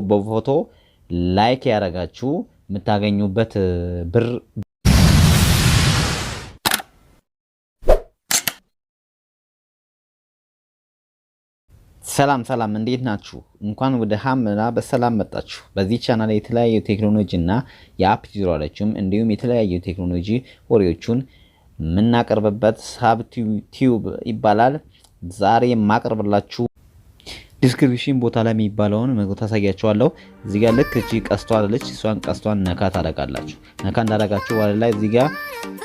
በፎቶ ላይክ ያረጋችሁ የምታገኙበት ብር ሰላም እንዴት ናችሁ? እንኳን ወደ ሀምና በሰላም መጣችሁ። በዚህ ቻናል የተለያዩ ቴክኖሎጂና የአፕ ዙሪያዎችም እንዲሁም የተለያዩ ቴክኖሎጂ ወሬዎችን ምናቀርብበት ሳብ ቲዩብ ይባላል። ዛሬ ማቀርብላችሁ ዲስክሪፕሽን ቦታ ላይ የሚባለውን መግባት አሳያችኋለሁ። እዚህ ጋር ልክ እቺ ቀስቷ አለች። እሷን ቀስቷን ነካ ታደርጋላችሁ። ነካ እንዳደረጋችሁ በኋላ ላይ እዚህ ጋር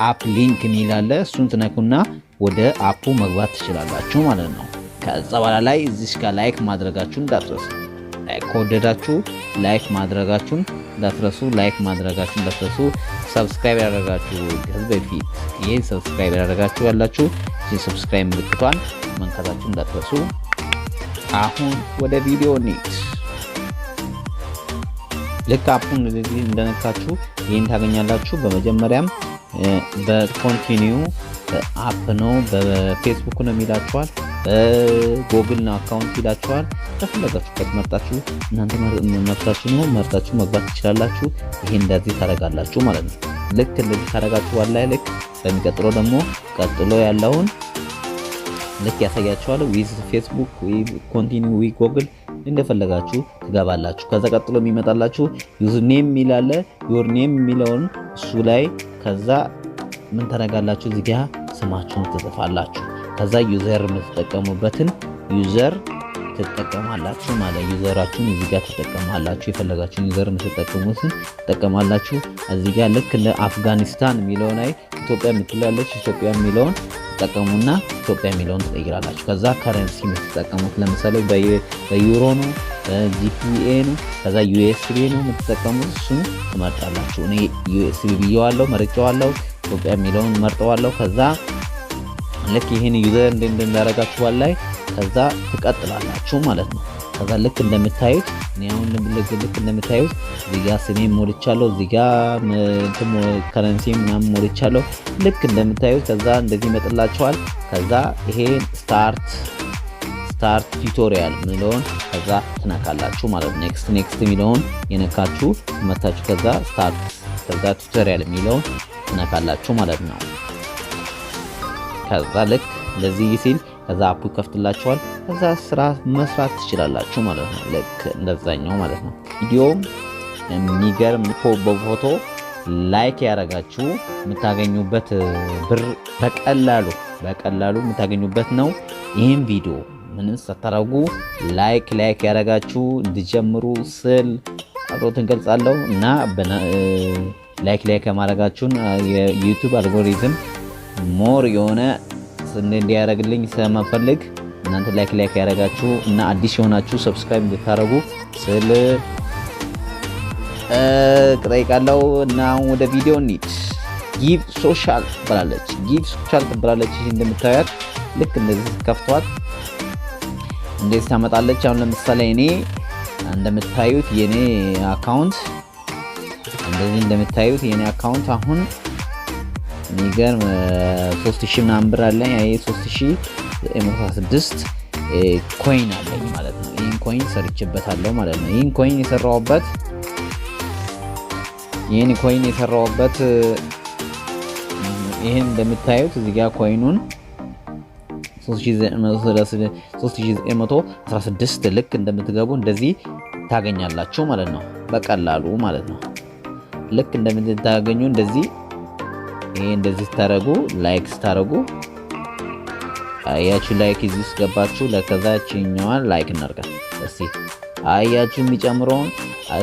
አፕ ሊንክ ሚላለ እሱን ትነኩና ወደ አፑ መግባት ትችላላችሁ ማለት ነው። ከዛ በኋላ ላይ እዚህ ጋር ላይክ ማድረጋችሁን እንዳትረሱ። ከወደዳችሁ ላይክ ማድረጋችሁን እንዳትረሱ። ሰብስክራይብ ያደረጋችሁ ከዚህ በፊት ይሄን ሰብስክራይብ ያደረጋችሁ ያላችሁ እዚህ ሰብስክራይብ ምልክቷን መንካታችሁን እንዳትረሱ። አሁን ወደ ቪዲዮ እንሂድ። ልክ አፑን እንደነካችሁ ይሄን ታገኛላችሁ። በመጀመሪያም በኮንቲኒው አፕ ነው፣ በፌስቡክ ነው የሚላችኋል፣ በጉግል ነው አካውንት ይላችኋል። ተፈለጋችሁበት መርጣችሁ እናንተ መርጣችሁ መግባት ትችላላችሁ። ይሄ እንደዚህ ታረጋላችሁ ማለት ነው። ልክ እንደዚህ ታረጋችሁ ዋላይ ልክ በሚቀጥለው ደግሞ ቀጥሎ ያለውን ልክ ያሳያችኋል። ዊዝ ፌስቡክ ዊዝ ኮንቲኒው ዊዝ ጉግል እንደፈለጋችሁ ትገባላችሁ። ከዛ ቀጥሎ የሚመጣላችሁ ዩዘር ኔም ሚላለ ዩር ኔም ሚለውን እሱ ላይ ከዛ ምን ታረጋላችሁ? እዚህ ጋር ስማችሁን ትጽፋላችሁ። ከዛ ዩዘር የምትጠቀሙበትን ዩዘር ትጠቀማላችሁ ማለት ዩዘራችሁን እዚህ ጋር ትጠቀማላችሁ። የፈለጋችሁን ዩዘር የምትጠቀሙትን ትጠቀማላችሁ። እዚህ ጋር ልክ ለአፍጋኒስታን የሚለው ላይ ኢትዮጵያ የምትላለች ኢትዮጵያ የሚለውን ተጠቀሙና ኢትዮጵያ የሚለውን ትቀይራላችሁ። ከዛ ከረንሲ የምትጠቀሙት ለምሳሌ በዩሮ ነው፣ በጂፒኤ ነው፣ ከዛ ዩኤስቢ ነው የምትጠቀሙት። እሱን ትመርጣላችሁ። እኔ ዩኤስቢ ብየዋለሁ፣ መርጬዋለሁ። ኢትዮጵያ የሚለውን መርጠዋለሁ። ከዛ ልክ ይሄን ዩዘር እንደምታረጋችሁ ላይ ከዛ ትቀጥላላችሁ ማለት ነው። ከዛ ልክ እንደምታዩት እኔ አሁን ልክ እንደምታዩት እዚህ ጋር ስሜን ሞልቻለሁ፣ እዚህ ጋር ከረንሲ ምናምን ሞልቻለሁ። ልክ እንደምታዩት ከዛ እንደዚህ ይመጣላችኋል። ከዛ ይሄን ስታርት ቱቶሪያል የሚለውን ከዛ ትነካላችሁ ማለት ነው። ኔክስት የሚለውን የነካችሁ መታችሁ ከዛ ስታርት ከዛ ቱቶሪያል የሚለውን ትነካላችሁ ማለት ነው። ከዛ ልክ እንደዚህ ሲል ከዛ አፑ ይከፍትላችኋል። ከዛ ስራ መስራት ትችላላችሁ ማለት ነው። ልክ እንደዛኛው ማለት ነው። ቪዲዮም የሚገርም በፎቶ ላይክ ያረጋችሁ የምታገኙበት ብር በቀላሉ የምታገኙበት ነው። ይህን ቪዲዮ ምንም ሳታረጉ ላይክ ያረጋችሁ እንዲጀምሩ ስል አብሮትን ገልጻለሁ እና ላይክ ማድረጋችሁን የዩቲዩብ አልጎሪዝም ሞር የሆነ እንዲያደርግልኝ ስለማፈልግ እናንተ ላይክ ያረጋችሁ እና አዲስ የሆናችሁ ሰብስክራይብ እንድታረጉ ስል እጠይቃለሁ። እና ወደ ቪዲዮ እንሂድ። ጊቭ ሶሻል ትባላለች። እንደምታዩት ልክ እንደዚህ ከፍቷት እንደዚህ ታመጣለች። አሁን ለምሳሌ እኔ እንደምታዩት የኔ አካውንት አሁን የሚገርም 3000 ምናምን ብር አለኝ። አይ 3016 ኮይን አለኝ ማለት ነው። ይሄን ኮይን ሰርቼበታለሁ ማለት ነው። ይሄን ኮይን የሰራሁበት ይሄን እንደምታዩት እዚህ ጋር ኮይኑን 3916 ልክ እንደምትገቡ እንደዚህ ታገኛላችሁ ማለት ነው። በቀላሉ ማለት ነው። ልክ እንደምታገኙ እንደዚህ ይሄ እንደዚህ ታረጉ ላይክ ታረጉ አያችሁ ላይክ እዚህ ገባችሁ። ለከዛችኛዋን ላይክ እናርጋ እስቲ አያችሁ የሚጨምረውን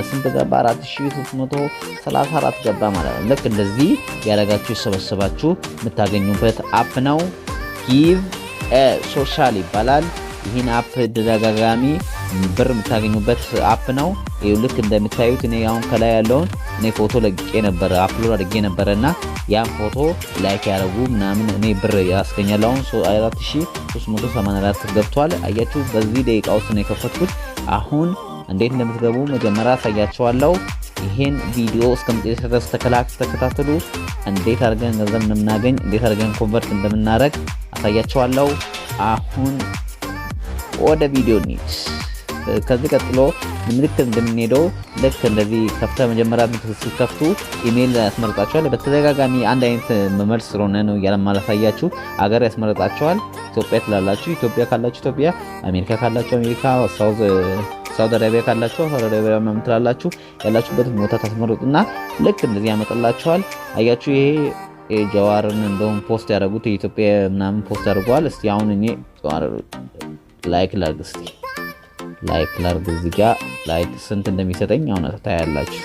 ስንት ገባ? 4334 ገባ ማለት ነው። ልክ እንደዚህ ያረጋችሁ ሰበሰባችሁ የምታገኙበት አፕ ነው። ጊቭ ሶሻል ይባላል። ይሄን አፕ ደጋጋሚ ብር የምታገኙበት አፕ ነው። ይሄው ልክ እንደምታዩት እኔ አሁን ከላይ ያለውን እኔ ፎቶ ለቅቄ ነበር አፕሎድ አድርጌ ነበርና ያን ፎቶ ላይክ ያረጉ ምናምን እኔ ብር ያስገኛል። አሁን 4384 ገብቷል። አያችሁ በዚህ ደቂቃ ውስጥ ነው የከፈትኩት። አሁን እንዴት እንደምትገቡ መጀመሪያ አሳያችኋለሁ። ይሄን ቪዲዮ እስከመጨረሻ ድረስ ተከታተሉ። እንዴት አድርገን ገንዘብ እንደምናገኝ እንዴት አድርገን ኮንቨርት እንደምናደርግ አሳያችኋለሁ። አሁን ወደ ቪዲዮ እንሂድ። ከዚህ ቀጥሎ ልክ እንደምንሄደው ልክ እንደዚህ ከፍታ መጀመሪያ ከፍቱ ኢሜል ያስመርጣችኋል። በተደጋጋሚ አንድ አይነት መልስ ስለሆነ ነው ያለማላሳያችሁ። አገር ያስመርጣችኋል። ኢትዮጵያ ትላላችሁ፣ ኢትዮጵያ ካላችሁ ኢትዮጵያ፣ አሜሪካ ካላችሁ አሜሪካ፣ ሳውዲ አረቢያ ካላችሁ ሳውዲ አረቢያ ምናምን ትላላችሁ። ያላችሁበት ቦታ ታስመርጡና ልክ እንደዚህ ያመጣላችኋል። አያችሁ ይሄ ጀዋርን እንደውም ፖስት ያደረጉት የኢትዮጵያ ምናምን ፖስት አድርጓል። እስቲ አሁን እኔ ጀዋር ላይክ ላድርግ። እስቲ ላይክ ላድርግ። እዚህ ጋር ላይክ ስንት እንደሚሰጠኝ አሁን ታያላችሁ።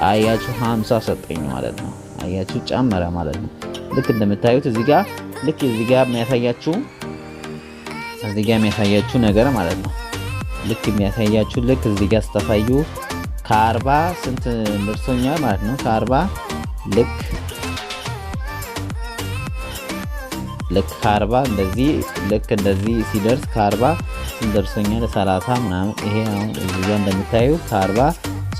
አያችሁ 50 ሰጠኝ ማለት ነው። አያችሁ ጨመረ ማለት ነው። ልክ እንደምታዩት እዚህ ጋር ልክ እዚህ ጋር የሚያሳያችሁ ነገር ማለት ነው። ልክ የሚያሳያችሁ ልክ እዚህ ጋር ስታሳዩ ከ40 ስንት ደርሶኛል ማለት ነው። ከ40 ልክ ከ40 እንደዚህ ሲደርስ ከ40 ስንት ደርሶኛል 30 ምናምን። ይሄ አሁን እዚህ ጋር እንደምታዩት ከ40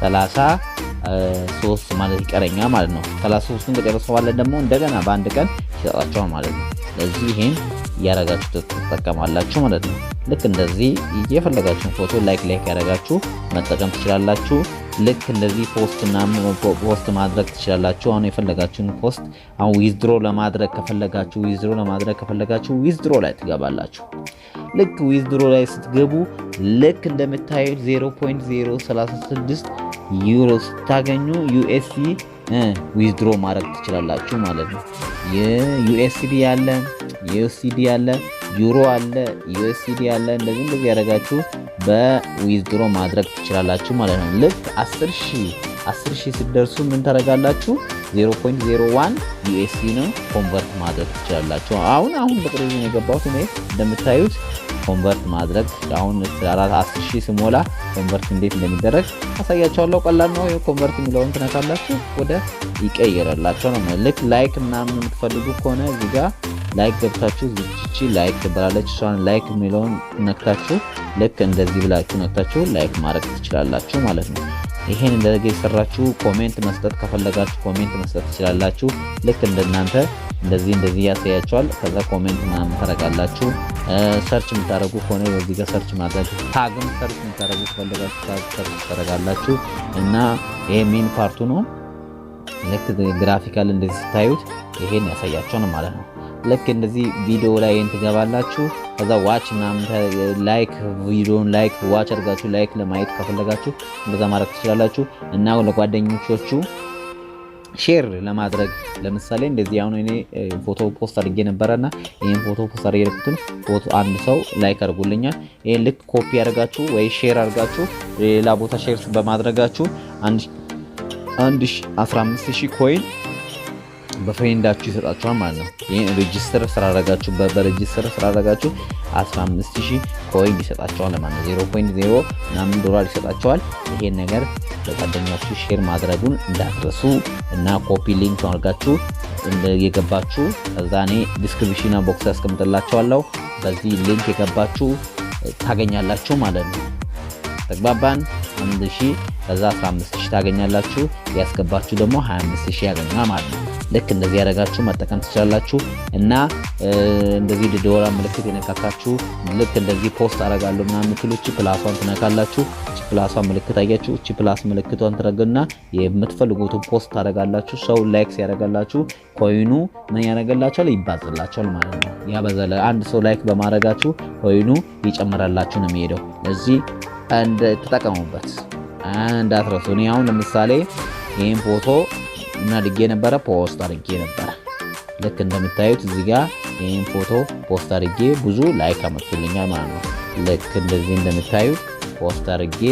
33 ማለት ይቀረኛል ማለት ነው። 33ን ከጨረሰው በኋላ ደግሞ እንደገና በአንድ ቀን ይሰጣቸዋል ማለት ነው። ስለዚህ ይሄን እያረጋችሁ ተጠቀማላችሁ ማለት ነው። ልክ እንደዚህ የፈለጋችሁን ፎቶ ላይክ ያረጋችሁ መጠቀም ትችላላችሁ። ልክ እንደዚህ ፖስት ማድረግ ትችላላችሁ። አሁን የፈለጋችሁን ፖስት አሁን ዊዝድሮ ለማድረግ ከፈለጋችሁ ዊዝድሮ ላይ ትገባላችሁ። ልክ ዊዝድሮ ላይ ስትገቡ ልክ እንደምታዩት 0.036 ዩሮ ስታገኙ ዩኤስዲ ዊዝድሮ ማድረግ ትችላላችሁ ማለት ነው። የዩኤስዲ ያለ ዩኤስዲ ያለ ዩሮ አለ ዩኤስዲ ያለ እንደዚህ ያደርጋችሁ በዊዝድሮ ማድረግ ትችላላችሁ ማለት ነው። ልክ 10000 ሲደርሱ ምን ታደርጋላችሁ? 0.01 ዩኤስዲ ነው ኮንቨርት ማድረግ ትችላላችሁ። አሁን በቅርቡ ነው የገባሁት እኔ እንደምታዩት ኮንቨርት ማድረግ አሁን 10000 ሲሞላ ኮንቨርት እንዴት እንደሚደረግ አሳያችኋለሁ። ቀላል ነው። ኮንቨርት የሚለውን ትነካላችሁ ወደ ይቀየራላችሁ ነው። ልክ ላይክ ምናምን የምትፈልጉ ከሆነ እዚህ ጋር ላይክ ገብታችሁ እቺ ላይክ ትባላለች። እሷን ላይክ የሚለውን ነክታችሁ ልክ እንደዚህ ብላችሁ ነክታችሁ ላይክ ማድረግ ትችላላችሁ ማለት ነው። ይሄን እንደዚህ የሰራችሁ ኮሜንት መስጠት ከፈለጋችሁ ኮሜንት መስጠት ትችላላችሁ። ልክ እንደናንተ እንደዚህ ያሳያችኋል። ከዛ ኮሜንት ምናምን ታረጋላችሁ። ሰርች የምታረጉ ከሆነ እዚህ ጋር ሰርች ማድረግ ታግም ሰርች የምታረጉ ከፈለጋችሁ ሰርች ታረጋላችሁ እና ይሄ ሜን ፓርቱ ነው። ልክ ግራፊካል እንደዚህ ስታዩት ይሄን ያሳያችኋል ማለት ነው። ልክ እንደዚህ ቪዲዮ ላይ ትገባላችሁ። ከዛ ዋች ምናምን ላይክ ቪዲዮን ላይክ ዋች አድርጋችሁ ላይክ ለማየት ከፈለጋችሁ እንደዛ ማድረግ ትችላላችሁ እና ለጓደኞቻችሁ ሼር ለማድረግ ለምሳሌ እንደዚህ አሁን እኔ ፎቶ ፖስት አድርጌ ነበርና ይሄን ፎቶ ፖስት አድርጌ ፎቶ አንድ ሰው ላይክ አድርጎልኛል። ይሄን ልክ ኮፒ አድርጋችሁ ወይ ሼር አድርጋችሁ ሌላ ቦታ ሼር በማድረጋችሁ 15000 ኮይን በፍሬንዳችሁ ይሰጣችኋል ማለት ነው። ይሄን ሬጂስተር ስላደረጋችሁ በሬጂስተር ስላደረጋችሁ 15000 ኮይን ይሰጣችኋል ማለት ነው። 0.0 ምናምን ዶላር ይሰጣችኋል። ይሄን ነገር ለጓደኛችሁ ሼር ማድረጉን እንዳትረሱ እና ኮፒ ሊንክ አድርጋችሁ የገባችሁ ከዛ እኔ ዲስክሪፕሽን ቦክስ አስቀምጥላችኋለሁ። በዚህ ሊንክ የገባችሁ ታገኛላችሁ ማለት ነው። ተግባባን? 1000 ከዛ 15000 ታገኛላችሁ። ያስገባችሁ ደግሞ 25000 ያገኛል ማለት ነው። ልክ እንደዚህ ያደርጋችሁ መጠቀም ትችላላችሁ እና እንደዚህ ዶላር ምልክት የነካካችሁ ልክ እንደዚህ ፖስት አደርጋለሁ ምናምን ምትሉች ፕላሷን ትነካላችሁ። እቺ ፕላሷን ምልክት አያችሁ። እቺ ፕላስ ምልክቷን ትረግና የምትፈልጉትን ፖስት ታደርጋላችሁ። ሰው ላይክ ሲያደርጋላችሁ ኮይኑ ምን ያደርጋላችኋል? ይባዛላችኋል ማለት ነው። ያበዛለ አንድ ሰው ላይክ በማድረጋችሁ ኮይኑ ይጨምራላችሁ ነው የሚሄደው። እዚህ ተጠቀሙበት እንዳትረሱ። እኔ አሁን ለምሳሌ ይሄን ፎቶ እና አድርጌ ነበረ ፖስት አድርጌ ነበረ። ልክ እንደምታዩት እዚህ ጋር ይሄን ፎቶ ፖስት አድርጌ ብዙ ላይክ አመጡልኛል ማለት ነው። ልክ እንደዚህ እንደምታዩት ፖስት አድርጌ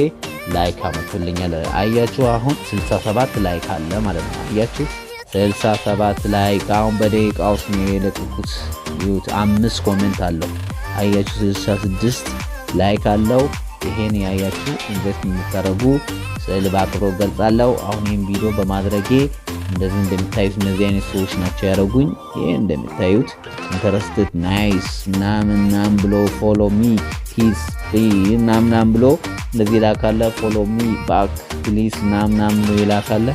ላይክ አመጡልኛል። አያችሁ አሁን 67 ላይክ አለ ማለት ነው። አያችሁ 67 ላይክ አሁን በደቂቃ ውስጥ ነው የለቀኩት። ይሁት 5 ኮሜንት አለው። አያችሁ 66 ላይክ አለው። ይሄን ያያችሁ ኢንቨስት የምታረጉ ስለ ባክሮ ገልጻለሁ። አሁን ይሄን ቪዲዮ በማድረጌ እንደዚህ እንደምታዩት እነዚህ አይነት ሰዎች ናቸው ያደረጉኝ። ይሄ እንደምታዩት ኢንተረስትድ ናይስ ምናምን ብሎ ፎሎ ሚ ሂስ ምናምን ብሎ እንደዚህ ላካለ ፎሎ ሚ ባክ ፕሊዝ ምናምን ብሎ ይላካለ።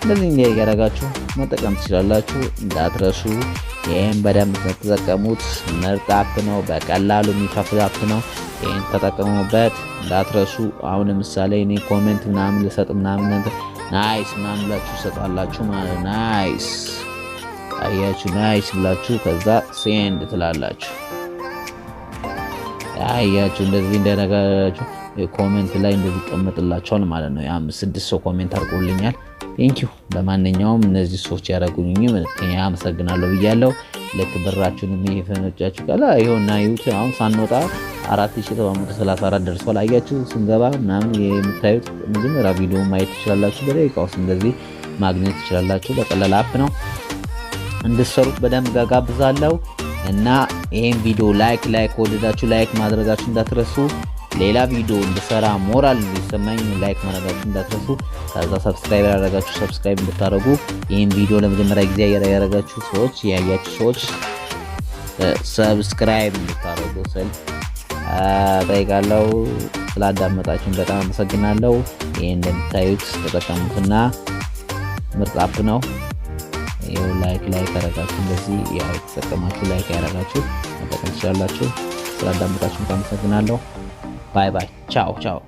እንደዚህ ያደረጋችሁ መጠቀም ትችላላችሁ። እንዳትረሱ ይሄን በደንብ ተጠቀሙት። ምርጥ አፕ ነው፣ በቀላሉ የሚከፍል አፕ ነው። ይሄን ተጠቀሙበት እንዳትረሱ። አሁን ለምሳሌ እኔ ኮሜንት ምናምን ልሰጥ ምናምን ናይስ ምናምን ብላችሁ ሰጣላችሁ ማለት ናይስ አያችሁ ናይስ ብላችሁ ከዛ ሴንድ ትላላችሁ። አያችሁ እንደዚህ እንደነገራችሁ ኮሜንት ላይ እንደዚህ ተቀምጥላችኋል ማለት ነው። 5-6 ሰው ኮሜንት አድርጎልኛል። ቴንኪው። ለማንኛውም እነዚህ ሰዎች ያደረጉኝ እኔ አመሰግናለሁ ብያለሁ። ለክብራችሁን የሚፈነጫችሁ ካላ ይሁንና ይሁት አሁን ሳንወጣ 4734 ደርሷል። አያችሁ ስንገባ ምናምን የምታዩት መጀመሪያ ቪዲዮ ማየት ትችላላችሁ። በደቂቃ ውስጥ እንደዚህ ማግኘት ትችላላችሁ። በቀላል አፕ ነው፣ እንድትሰሩት በደንብ ጋብዛለሁ። እና ይሄን ቪዲዮ ላይክ ወደዳችሁ ላይክ ማድረጋችሁ እንዳትረሱ። ሌላ ቪዲዮ እንድሰራ ሞራል እንዲሰማኝ ላይክ ማድረጋችሁ እንዳትረሱ። ከዛ ሰብስክራይብ ያደረጋችሁ ሰብስክራይብ እንድታደርጉ፣ ይሄን ቪዲዮ ለመጀመሪያ ጊዜ ያያችሁ ሰዎች ያያችሁ ሰዎች ሰብስክራይብ እንድታደርጉ ስል ጠይቃለሁ። ስላዳመጣችሁን በጣም አመሰግናለሁ። ይሄን እንደምታዩት ተጠቀሙትና ምርጥ አፕ ነው። ይሄው ላይክ ያደረጋችሁ እንደዚህ ያው ተጠቀማችሁ ላይክ ያደረጋችሁ መጠቀም ትችላላችሁ። ስላዳመጣችሁን አመሰግናለሁ። ባይ ቻው